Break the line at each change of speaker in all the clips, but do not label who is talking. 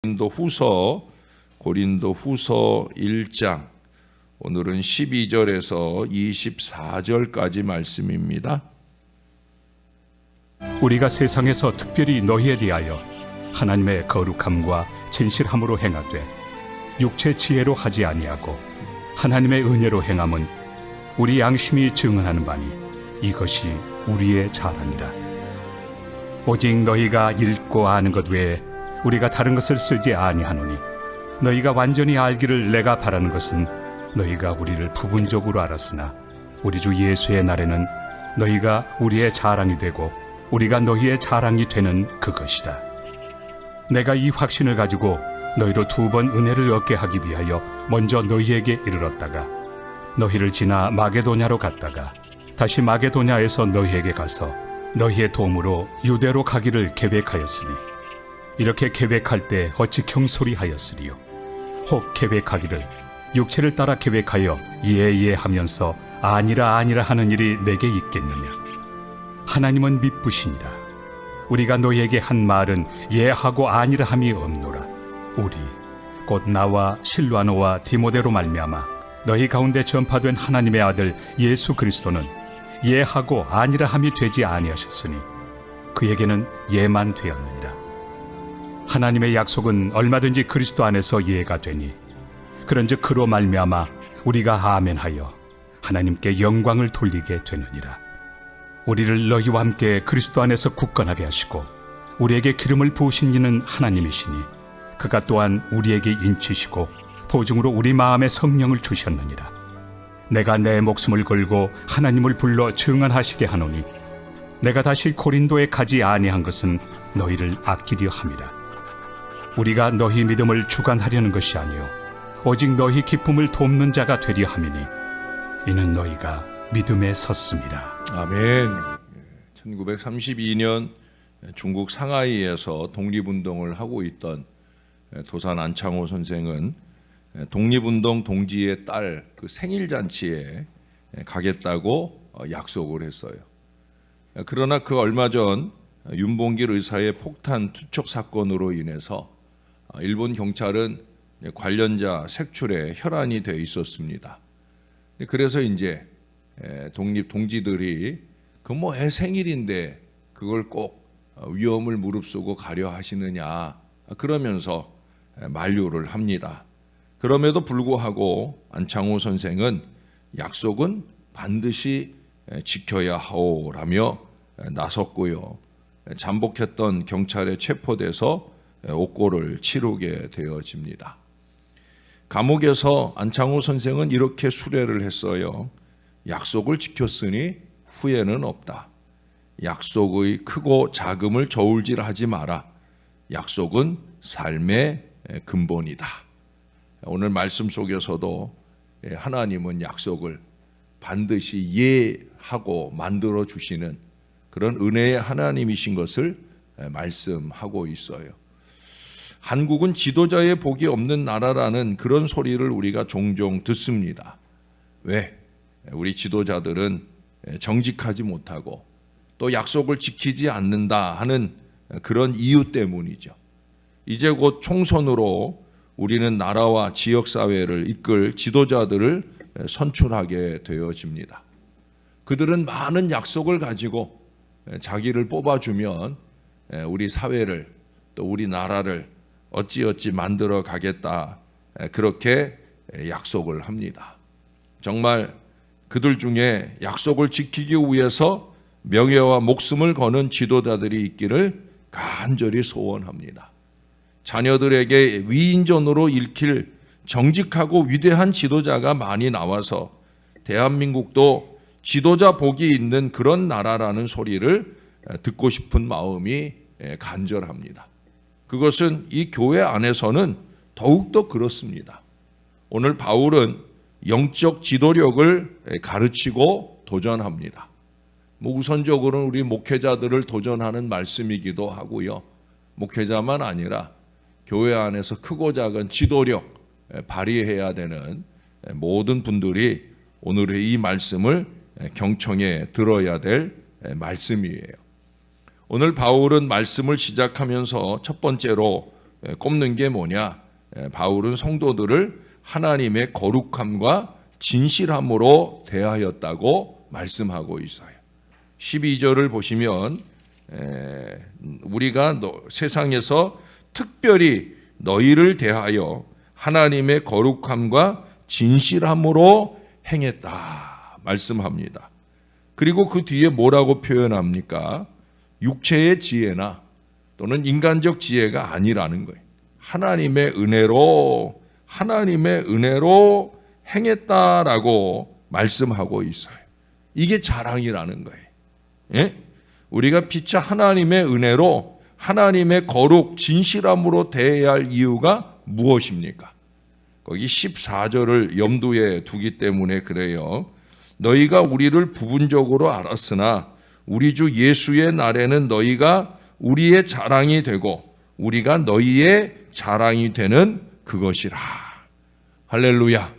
고린도후서 1장, 오늘은 12절에서 24절까지 말씀입니다.
우리가 세상에서 특별히 너희에 대하여 하나님의 거룩함과 진실함으로 행하되 육체 지혜로 하지 아니하고 하나님의 은혜로 행함은 우리 양심이 증언하는 바니 이것이 우리의 자랑이라. 오직 너희가 읽고 아는 것 외에 우리가 다른 것을 쓰지 아니하노니 너희가 완전히 알기를 내가 바라는 것은 너희가 우리를 부분적으로 알았으나 우리 주 예수의 날에는 너희가 우리의 자랑이 되고 우리가 너희의 자랑이 되는 그것이다. 내가 이 확신을 가지고 너희로 2번 은혜를 얻게 하기 위하여 먼저 너희에게 이르렀다가 너희를 지나 마게도냐로 갔다가 다시 마게도냐에서 너희에게 가서 너희의 도움으로 유대로 가기를 계획하였으니 이렇게 계획할 때 어찌 경솔이하였으리요. 혹 계획하기를 육체를 따라 계획하여 예하면서 아니라 하는 일이 내게 있겠느냐. 하나님은 미쁘시니라. 우리가 너희에게 한 말은 예하고 아니라 함이 없노라. 우리 곧 나와 실와노와 디모데로 말미암아 너희 가운데 전파된 하나님의 아들 예수 그리스도는 예하고 아니라 함이 되지 아니하셨으니 그에게는 예만 되었느니라. 하나님의 약속은 얼마든지 그리스도 안에서 예가 되니 그런즉 그로 말미암아 우리가 아멘하여 하나님께 영광을 돌리게 되느니라. 우리를 너희와 함께 그리스도 안에서 굳건하게 하시고 우리에게 기름을 부으신 이는 하나님이시니 그가 또한 우리에게 인치시고 보증으로 우리 마음에 성령을 주셨느니라. 내가 내 목숨을 걸고 하나님을 불러 증언하시게 하노니 내가 다시 고린도에 가지 아니한 것은 너희를 아끼려 함이라. 우리가 너희 믿음을 주관하려는 것이 아니요 오직 너희 기쁨을 돕는 자가 되려 함이니 이는 너희가 믿음에 섰습니다.
아멘. 1932년 중국 상하이에서 독립운동을 하고 있던 도산 안창호 선생은 독립운동 동지의 딸 그 생일잔치에 가겠다고 약속을 했어요. 그러나 그 얼마 전 윤봉길 의사의 폭탄 투척 사건으로 인해서 일본 경찰은 관련자 색출에 혈안이 돼 있었습니다. 그래서 이제 독립 동지들이 그 뭐 애 생일인데 그걸 꼭 위험을 무릅쓰고 가려 하시느냐 그러면서 만류를 합니다. 그럼에도 불구하고 안창호 선생은 약속은 반드시 지켜야 하오라며 나섰고요. 잠복했던 경찰에 체포돼서 옥고를 치르게 되어집니다. 감옥에서 안창호 선생은 이렇게 수레를 했어요. 약속을 지켰으니 후회는 없다. 약속의 크고 작음을 저울질하지 마라. 약속은 삶의 근본이다. 오늘 말씀 속에서도 하나님은 약속을 반드시 예하고 만들어 주시는 그런 은혜의 하나님이신 것을 말씀하고 있어요. 한국은 지도자의 복이 없는 나라라는 그런 소리를 우리가 종종 듣습니다. 왜? 우리 지도자들은 정직하지 못하고 또 약속을 지키지 않는다 하는 그런 이유 때문이죠. 이제 곧 총선으로 우리는 나라와 지역사회를 이끌 지도자들을 선출하게 되어집니다. 그들은 많은 약속을 가지고 자기를 뽑아주면 우리 사회를 또 우리 나라를 어찌어찌 만들어 가겠다 그렇게 약속을 합니다. 정말 그들 중에 약속을 지키기 위해서 명예와 목숨을 거는 지도자들이 있기를 간절히 소원합니다. 자녀들에게 위인전으로 읽힐 정직하고 위대한 지도자가 많이 나와서 대한민국도 지도자 복이 있는 그런 나라라는 소리를 듣고 싶은 마음이 간절합니다. 그것은 이 교회 안에서는 더욱더 그렇습니다. 오늘 바울은 영적 지도력을 가르치고 도전합니다. 우선적으로는 우리 목회자들을 도전하는 말씀이기도 하고요. 목회자만 아니라 교회 안에서 크고 작은 지도력 발휘해야 되는 모든 분들이 오늘의 이 말씀을 경청해 들어야 될 말씀이에요. 오늘 바울은 말씀을 시작하면서 첫 번째로 꼽는 게 뭐냐? 바울은 성도들을 하나님의 거룩함과 진실함으로 대하였다고 말씀하고 있어요. 12절을 보시면 우리가 세상에서 특별히 너희를 대하여 하나님의 거룩함과 진실함으로 행했다 말씀합니다. 그리고 그 뒤에 뭐라고 표현합니까? 육체의 지혜나 또는 인간적 지혜가 아니라는 거예요. 하나님의 은혜로 행했다라고 말씀하고 있어요. 이게 자랑이라는 거예요. 예? 우리가 피차 하나님의 은혜로 하나님의 거룩 진실함으로 대해야 할 이유가 무엇입니까? 거기 14절을 염두에 두기 때문에 그래요. 너희가 우리를 부분적으로 알았으나 우리 주 예수의 날에는 너희가 우리의 자랑이 되고 우리가 너희의 자랑이 되는 그것이라. 할렐루야.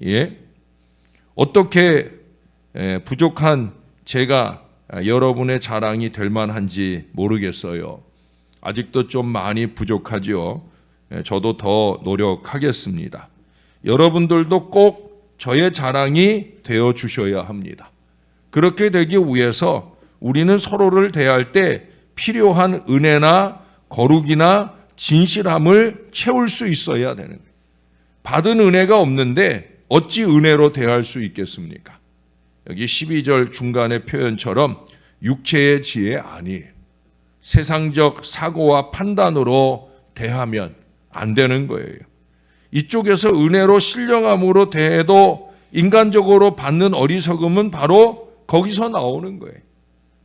예? 어떻게 부족한 제가 여러분의 자랑이 될 만한지 모르겠어요. 아직도 좀 많이 부족하죠. 저도 더 노력하겠습니다. 여러분들도 꼭 저의 자랑이 되어 주셔야 합니다. 그렇게 되기 위해서 우리는 서로를 대할 때 필요한 은혜나 거룩이나 진실함을 채울 수 있어야 되는 거예요. 받은 은혜가 없는데 어찌 은혜로 대할 수 있겠습니까? 여기 12절 중간의 표현처럼 육체의 지혜 아니에요. 세상적 사고와 판단으로 대하면 안 되는 거예요. 이쪽에서 은혜로 신령함으로 대해도 인간적으로 받는 어리석음은 바로 거기서 나오는 거예요.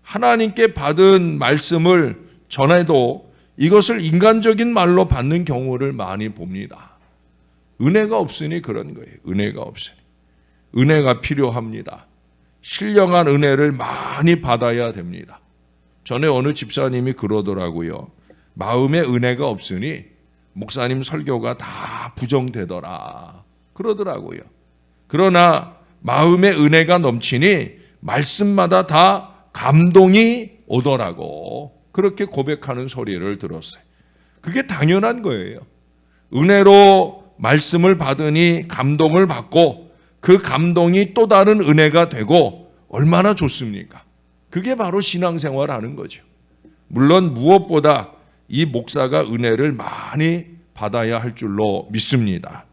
하나님께 받은 말씀을 전해도 이것을 인간적인 말로 받는 경우를 많이 봅니다. 은혜가 없으니 그런 거예요. 은혜가 없으니. 은혜가 필요합니다. 신령한 은혜를 많이 받아야 됩니다. 전에 어느 집사님이 그러더라고요. 마음에 은혜가 없으니 목사님 설교가 다 부정되더라. 그러더라고요. 그러나 마음에 은혜가 넘치니 말씀마다 다 감동이 오더라고. 그렇게 고백하는 소리를 들었어요. 그게 당연한 거예요. 은혜로 말씀을 받으니 감동을 받고 그 감동이 또 다른 은혜가 되고 얼마나 좋습니까? 그게 바로 신앙생활 하는 거죠. 물론 무엇보다 이 목사가 은혜를 많이 받아야 할 줄로 믿습니다.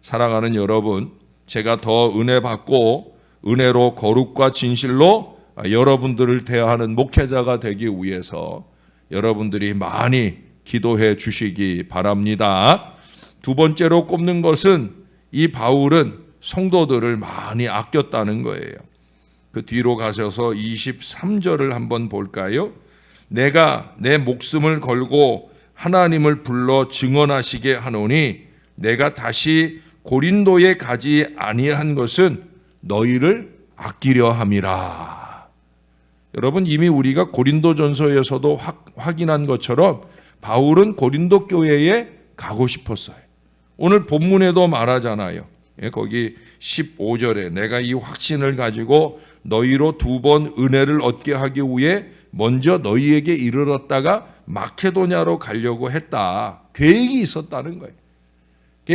사랑하는 여러분, 제가 더 은혜 받고 은혜로 거룩과 진실로 여러분들을 대하는 목회자가 되기 위해서 여러분들이 많이 기도해 주시기 바랍니다. 두 번째로 꼽는 것은 이 바울은 성도들을 많이 아꼈다는 거예요. 그 뒤로 가셔서 23절을 한번 볼까요? 내가 내 목숨을 걸고 하나님을 불러 증언하시게 하노니 내가 다시 고린도에 가지 아니한 것은 너희를 아끼려 함이라. 여러분, 이미 우리가 고린도전서에서도 확인한 것처럼 바울은 고린도 교회에 가고 싶었어요. 오늘 본문에도 말하잖아요. 거기 15절에 내가 이 확신을 가지고 너희로 2번 은혜를 얻게 하기 위해 먼저 너희에게 이르렀다가 마케도냐로 가려고 했다. 계획이 있었다는 거예요.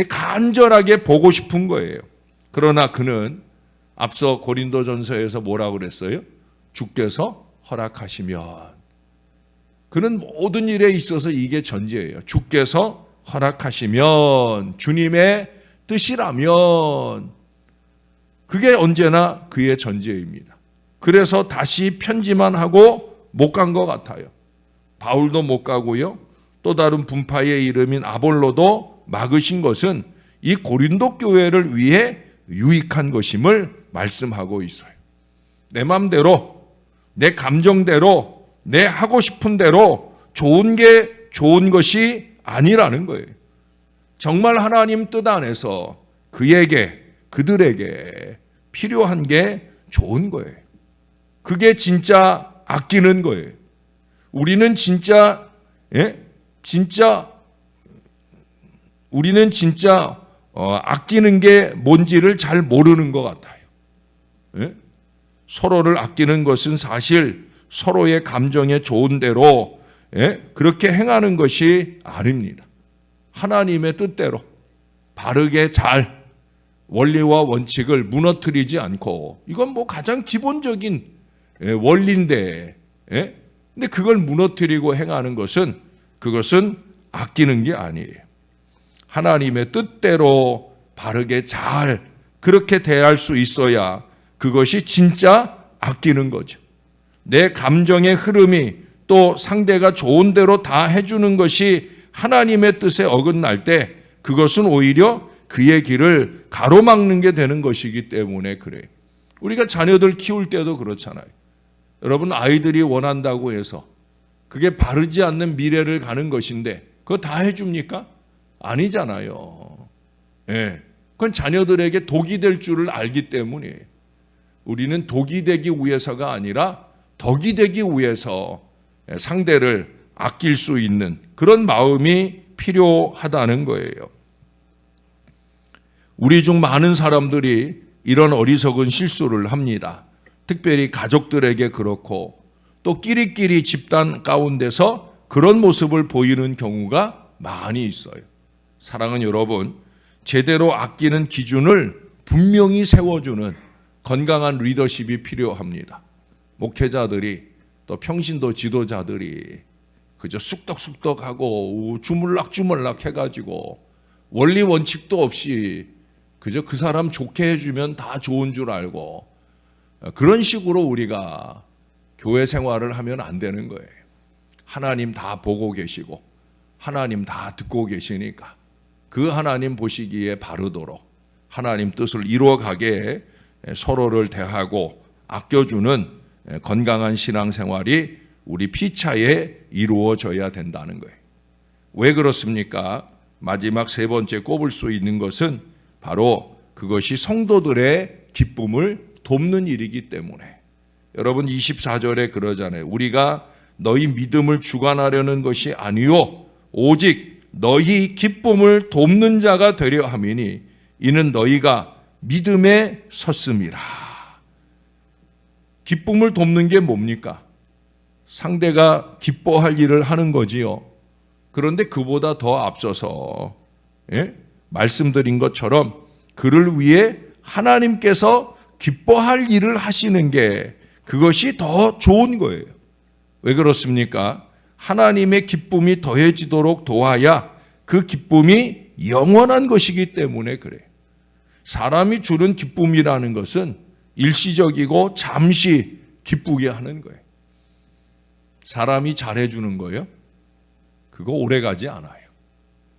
간절하게 보고 싶은 거예요. 그러나 그는 앞서 고린도전서에서 뭐라고 그랬어요? 주께서 허락하시면. 그는 모든 일에 있어서 이게 전제예요. 주께서 허락하시면, 주님의 뜻이라면, 그게 언제나 그의 전제입니다. 그래서 다시 편지만 하고 못 간 것 같아요. 바울도 못 가고요. 또 다른 분파의 이름인 아볼로도 막으신 것은 이 고린도 교회를 위해 유익한 것임을 말씀하고 있어요. 내 마음대로, 내 감정대로, 내 하고 싶은 대로 좋은 게 좋은 것이 아니라는 거예요. 정말 하나님 뜻 안에서 그들에게 필요한 게 좋은 거예요. 그게 진짜 아끼는 거예요. 우리는 진짜 아끼는 게 뭔지를 잘 모르는 것 같아요. 서로를 아끼는 것은 사실 서로의 감정에 좋은 대로 그렇게 행하는 것이 아닙니다. 하나님의 뜻대로 바르게 잘 원리와 원칙을 무너뜨리지 않고, 이건 뭐 가장 기본적인 원리인데, 근데 그걸 무너뜨리고 행하는 것은, 그것은 아끼는 게 아니에요. 하나님의 뜻대로 바르게 잘 그렇게 대할 수 있어야 그것이 진짜 아끼는 거죠. 내 감정의 흐름이 또 상대가 좋은 대로 다 해주는 것이 하나님의 뜻에 어긋날 때 그것은 오히려 그의 길을 가로막는 게 되는 것이기 때문에 그래요. 우리가 자녀들 키울 때도 그렇잖아요. 여러분, 아이들이 원한다고 해서 그게 바르지 않는 미래를 가는 것인데 그거 다 해줍니까? 아니잖아요. 예. 그건 자녀들에게 독이 될 줄을 알기 때문이에요. 우리는 독이 되기 위해서가 아니라 덕이 되기 위해서 상대를 아낄 수 있는 그런 마음이 필요하다는 거예요. 우리 중 많은 사람들이 이런 어리석은 실수를 합니다. 특별히 가족들에게 그렇고 또 끼리끼리 집단 가운데서 그런 모습을 보이는 경우가 많이 있어요. 사랑하는 여러분, 제대로 아끼는 기준을 분명히 세워주는 건강한 리더십이 필요합니다. 목회자들이 또 평신도 지도자들이 그저 쑥덕쑥덕하고 주물락주물락 해가지고 원리 원칙도 없이 그저 그 사람 좋게 해주면 다 좋은 줄 알고 그런 식으로 우리가 교회 생활을 하면 안 되는 거예요. 하나님 다 보고 계시고 하나님 다 듣고 계시니까 그 하나님 보시기에 바르도록 하나님 뜻을 이루어가게 서로를 대하고 아껴주는 건강한 신앙생활이 우리 피차에 이루어져야 된다는 거예요. 왜 그렇습니까? 마지막 세 번째 꼽을 수 있는 것은 바로 그것이 성도들의 기쁨을 돕는 일이기 때문에. 여러분 24절에 그러잖아요. 우리가 너희 믿음을 주관하려는 것이 아니요 오직 너희 기쁨을 돕는 자가 되려 함이니 이는 너희가 믿음에 섰음이라. 기쁨을 돕는 게 뭡니까? 상대가 기뻐할 일을 하는 거지요. 그런데 그보다 더 앞서서 말씀드린 것처럼 그를 위해 하나님께서 기뻐할 일을 하시는 게 그것이 더 좋은 거예요. 왜 그렇습니까? 하나님의 기쁨이 더해지도록 도와야 그 기쁨이 영원한 것이기 때문에 그래요. 사람이 주는 기쁨이라는 것은 일시적이고 잠시 기쁘게 하는 거예요. 사람이 잘해주는 거예요. 그거 오래가지 않아요.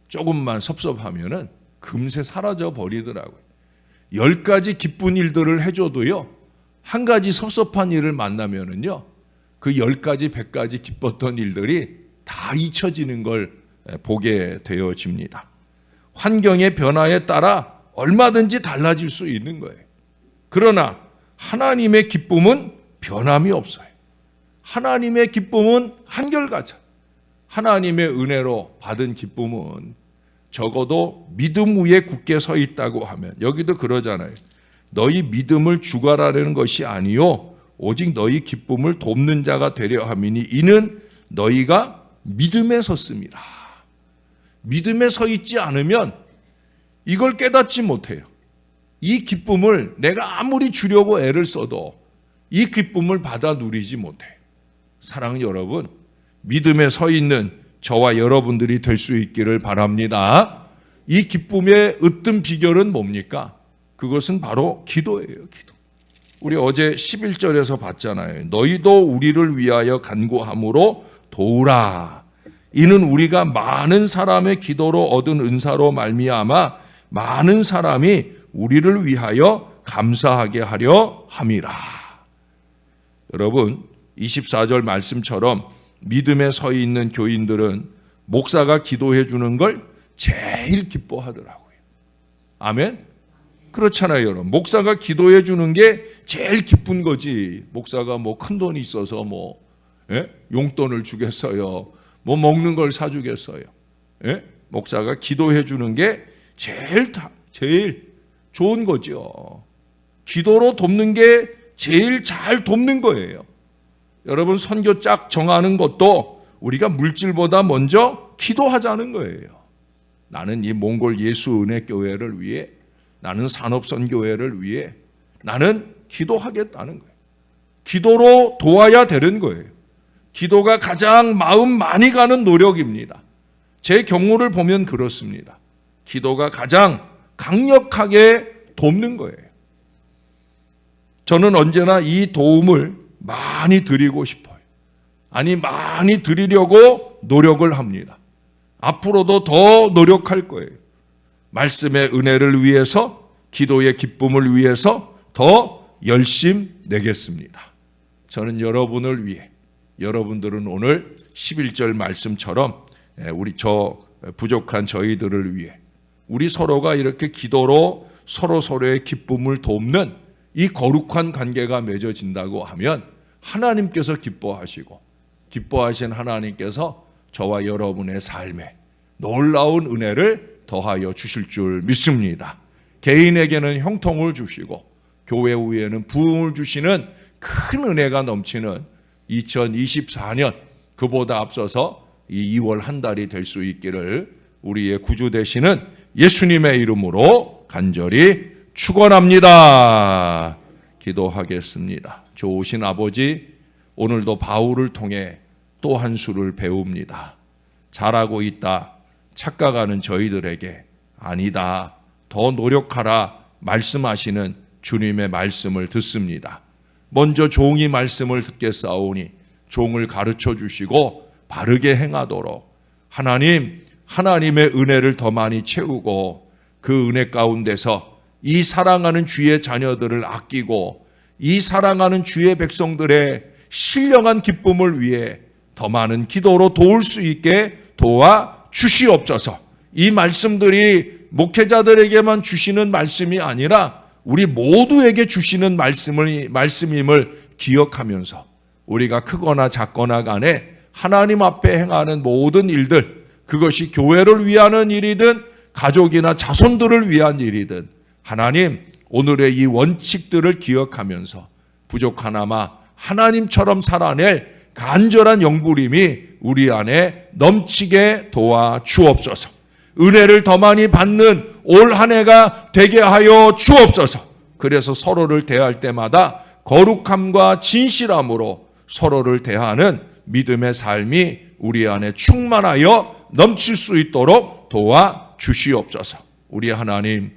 조금만 섭섭하면은 금세 사라져 버리더라고요. 10가지 기쁜 일들을 해줘도요, 한 가지 섭섭한 일을 만나면은요, 그 10가지, 100가지 기뻤던 일들이 다 잊혀지는 걸 보게 되어집니다. 환경의 변화에 따라 얼마든지 달라질 수 있는 거예요. 그러나 하나님의 기쁨은 변함이 없어요. 하나님의 기쁨은 한결같아요. 하나님의 은혜로 받은 기쁨은 적어도 믿음 위에 굳게 서 있다고 하면, 여기도 그러잖아요. 너희 믿음을 주관하려는 것이 아니요 오직 너희 기쁨을 돕는 자가 되려 함이니 이는 너희가 믿음에 섰습니다. 믿음에 서 있지 않으면 이걸 깨닫지 못해요. 이 기쁨을 내가 아무리 주려고 애를 써도 이 기쁨을 받아 누리지 못해요. 사랑하는 여러분, 믿음에 서 있는 저와 여러분들이 될 수 있기를 바랍니다. 이 기쁨의 으뜸 비결은 뭡니까? 그것은 바로 기도예요. 기도. 우리 어제 11절에서 봤잖아요. 너희도 우리를 위하여 간구함으로 도우라. 이는 우리가 많은 사람의 기도로 얻은 은사로 말미암아 많은 사람이 우리를 위하여 감사하게 하려 함이라. 여러분 24절 말씀처럼 믿음에 서 있는 교인들은 목사가 기도해 주는 걸 제일 기뻐하더라고요. 아멘? 그렇잖아요, 여러분. 목사가 기도해 주는 게 제일 기쁜 거지. 목사가 뭐 큰 돈이 있어서 뭐 용돈을 주겠어요. 뭐 먹는 걸 사주겠어요. 목사가 기도해 주는 게 제일 좋은 거죠. 기도로 돕는 게 제일 잘 돕는 거예요. 여러분 선교 짝 정하는 것도 우리가 물질보다 먼저 기도하자는 거예요. 나는 이 몽골 예수 은혜 교회를 위해, 나는 산업선교회를 위해 나는 기도하겠다는 거예요. 기도로 도와야 되는 거예요. 기도가 가장 마음 많이 가는 노력입니다. 제 경우를 보면 그렇습니다. 기도가 가장 강력하게 돕는 거예요. 저는 언제나 이 도움을 많이 드리고 싶어요. 아니, 많이 드리려고 노력을 합니다. 앞으로도 더 노력할 거예요. 말씀의 은혜를 위해서, 기도의 기쁨을 위해서 더 열심 내겠습니다. 저는 여러분을 위해, 여러분들은 오늘 11절 말씀처럼 저 부족한 저희들을 위해 우리 서로가 이렇게 기도로 서로의 기쁨을 돕는 이 거룩한 관계가 맺어진다고 하면 하나님께서 기뻐하시고, 기뻐하신 하나님께서 저와 여러분의 삶에 놀라운 은혜를 더하여 주실 줄 믿습니다. 개인에게는 형통을 주시고 교회 후에는 부흥을 주시는 큰 은혜가 넘치는 2024년, 그보다 앞서서 이 2월 한 달이 될 수 있기를 우리의 구주 되시는 예수님의 이름으로 간절히 축원합니다. 기도하겠습니다. 좋으신 아버지, 오늘도 바울을 통해 또 한 수를 배웁니다. 잘하고 있다 착각하는 저희들에게 아니다, 더 노력하라 말씀하시는 주님의 말씀을 듣습니다. 먼저 종이 말씀을 듣겠사오니 종을 가르쳐 주시고 바르게 행하도록 하나님의 은혜를 더 많이 채우고, 그 은혜 가운데서 이 사랑하는 주의 자녀들을 아끼고 이 사랑하는 주의 백성들의 신령한 기쁨을 위해 더 많은 기도로 도울 수 있게 도와 주시옵소서. 이 말씀들이 목회자들에게만 주시는 말씀이 아니라 우리 모두에게 주시는 말씀임을 기억하면서 우리가 크거나 작거나 간에 하나님 앞에 행하는 모든 일들, 그것이 교회를 위하는 일이든 가족이나 자손들을 위한 일이든 하나님, 오늘의 이 원칙들을 기억하면서 부족하나마 하나님처럼 살아낼 간절한 영부림이 우리 안에 넘치게 도와 주옵소서. 은혜를 더 많이 받는 올 한 해가 되게 하여 주옵소서. 그래서 서로를 대할 때마다 거룩함과 진실함으로 서로를 대하는 믿음의 삶이 우리 안에 충만하여 넘칠 수 있도록 도와 주시옵소서. 우리 하나님,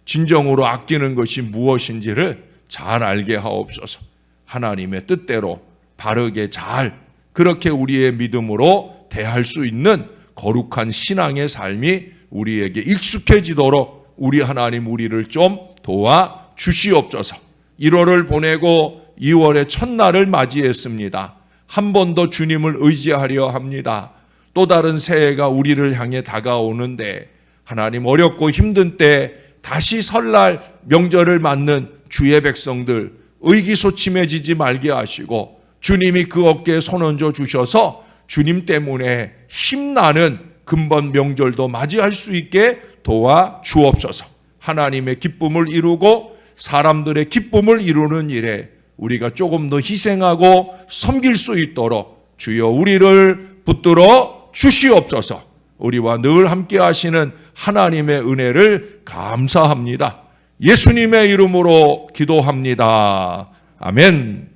진정으로 아끼는 것이 무엇인지를 잘 알게 하옵소서. 하나님의 뜻대로 바르게 잘 그렇게 우리의 믿음으로 대할 수 있는 거룩한 신앙의 삶이 우리에게 익숙해지도록 우리 하나님, 우리를 좀 도와 주시옵소서. 1월을 보내고 2월의 첫날을 맞이했습니다. 한 번 더 주님을 의지하려 합니다. 또 다른 새해가 우리를 향해 다가오는데 하나님, 어렵고 힘든 때 다시 설날 명절을 맞는 주의 백성들 의기소침해지지 말게 하시고, 주님이 그 어깨에 손 얹어 주셔서 주님 때문에 힘나는 금번 명절도 맞이할 수 있게 도와 주옵소서. 하나님의 기쁨을 이루고 사람들의 기쁨을 이루는 일에 우리가 조금 더 희생하고 섬길 수 있도록 주여 우리를 붙들어 주시옵소서. 우리와 늘 함께 하시는 하나님의 은혜를 감사합니다. 예수님의 이름으로 기도합니다. 아멘.